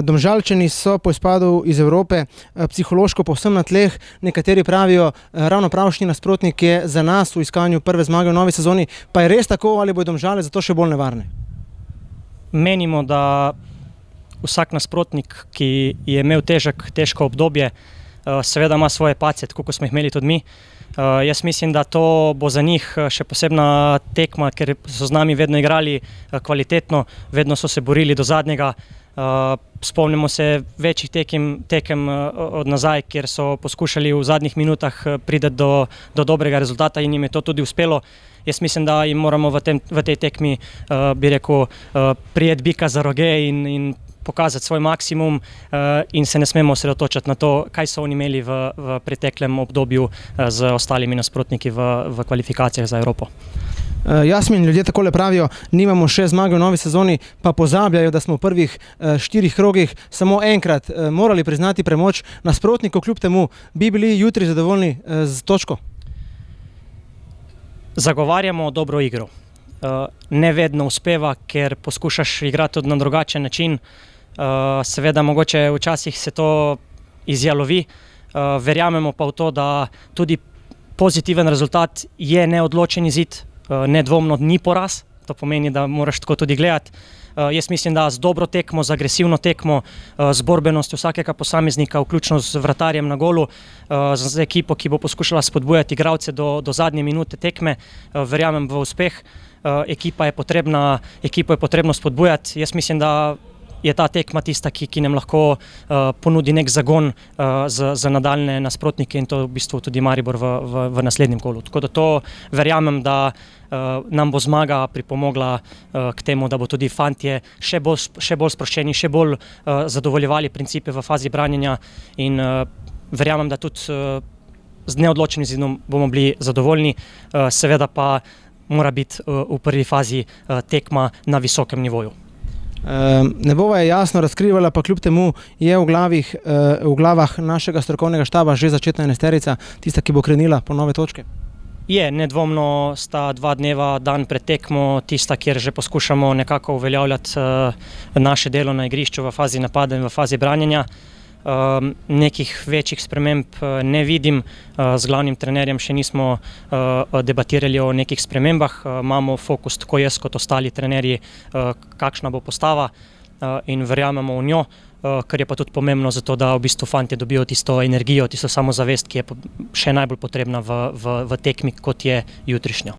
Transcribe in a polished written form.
Domžalčani so po izpadu iz Evrope psihološko povsem na tleh. Nekateri pravijo, ravno pravšnji nasprotnik je za nas v iskanju prve zmage v novi sezoni. Pa je res tako ali bodo Domžale zato še bolj nevarne? Menimo, da vsak nasprotnik, ki je imel težko obdobje, seveda ima svoje pace, tako kot smo jih imeli tudi mi. Jaz mislim, da to bo za njih še posebna tekma, ker so z nami vedno igrali kvalitetno, vedno so se borili do zadnjega. Spomnimo se večjih tekem od nazaj, kjer so poskušali v zadnjih minutah priti do dobrega rezultata in jim je to tudi uspelo. Jaz mislim, da jim moramo v tej tekmi, bi rekel, prijeti bika za roge in pokazati svoj maksimum in se ne smemo osredotočati na to, kaj so oni imeli v preteklem obdobju z ostalimi nasprotniki v kvalifikacijah za Evropo. Jasmin, ljudje takole pravijo, nimamo še zmage v novi sezoni, pa pozabljajo, da smo v prvih 4 krogih samo enkrat morali priznati premoč nasprotnikov. Kljub temu, bi bili jutri zadovoljni z točko? Zagovarjamo dobro igro. Ne vedno uspeva, ker poskušaš igrati tudi na drugačen način. Seveda, mogoče včasih se to izjalovi. Verjamemo pa v to, da tudi pozitiven rezultat je neodločen izid. Nedvomno ni poraz, to pomeni, da moraš tako tudi gledati. Jaz mislim, da z dobro tekmo, z agresivno tekmo, z borbenostjo vsakega posameznika, vključno z vratarjem na golu, z ekipo, ki bo poskušala spodbujati igralce do zadnje minute tekme, verjamem v uspeh. Ekipo je potrebno spodbujati. Jaz mislim, da je ta tekma tista, ki nam lahko ponudi nek zagon za nadaljne nasprotnike in to v bistvu tudi Maribor v naslednjem kolu. Tako da to verjamem, da nam bo zmaga pripomogla k temu, da bo tudi fantje še bolj sproščeni, še bolj zadovoljevali principe v fazi branjenja in verjamem, da tudi z neodločenim izidom bomo bili zadovoljni, seveda pa mora biti v prvi fazi tekma na visokem nivoju. Ne bova je jasno razkrivala, pa kljub temu je v glavah našega strokovnega štaba že začetna enajsterica, tista, ki bo krenila po nove točke? Je, nedvomno sta 2 dneva, dan pred tekmo, tista, kjer že poskušamo nekako uveljavljati naše delo na igrišču v fazi napada in v fazi branjenja. Nekih večjih sprememb ne vidim, z glavnim trenerjem še nismo debatirali o nekih spremembah, imamo fokus tako jaz kot ostali trenerji, kakšna bo postava in verjamemo v njo, kar je pa tudi pomembno zato, da v bistvu fantje dobijo tisto energijo, tisto samozavest, ki je še najbolj potrebna v tekmi, kot je jutrišnjo.